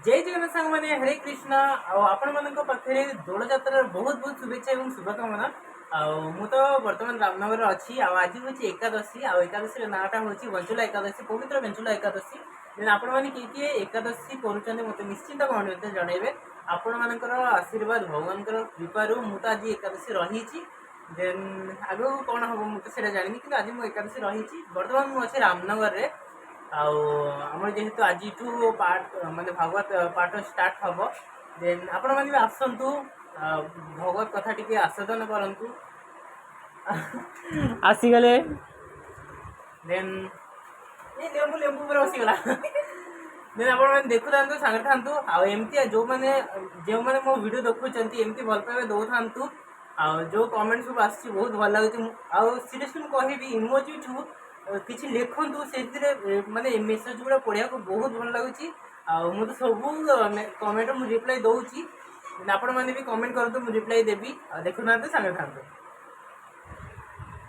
जय जगन्नाथ सांग मैंने हरे कृष्णा आपण मान पाखे दोल जात्रार बहुत बहुत शुभेच्छा और शुभकामना। मु तो बर्तमान रामनगर अच्छी आज हूँ एकादशी एकादशी नाटा हूँ बंचुला एकादशी पवित्र बंचुला एकादशी। देन आपण मैंने किए एकादशी करुँच मत निश्चिंत कमेंट जनइबे आपण मानकर आशीर्वाद भगवान कृपारू मु तो आज एकादशी रही। देन आगु कौन हम मुझे जानी कि आज मुझे एकादशी रही। बर्तमान मुझे रामनगर में आम जेहेतु आज पाठ माने भागवत पाठ स्टार्ट हम। देन आपण मैंने आसतु भगवत कथा टी आस्वादन करूँ आसीगले। देन ये लेंबू लेंबू पूरा बसीगला। देन आप देखु था सांगे था आमती जो मैंने जो मैंने मो वीडियो देखुं एमती भल पाइबा दौ था जो कमेंट सब आस बहुत भल लगे। सीरियसली मुझे कहि इमोजी ठू किसी लिखु से माने मेसेज गुड़ा पढ़ा बहुत भल लगुच। मुझे सब कमेंट मुझे रिप्लाई दूसरी। आपण मैंने भी कमेंट करूँ मुझे रिप्लाई देवी देखुना सांगे था।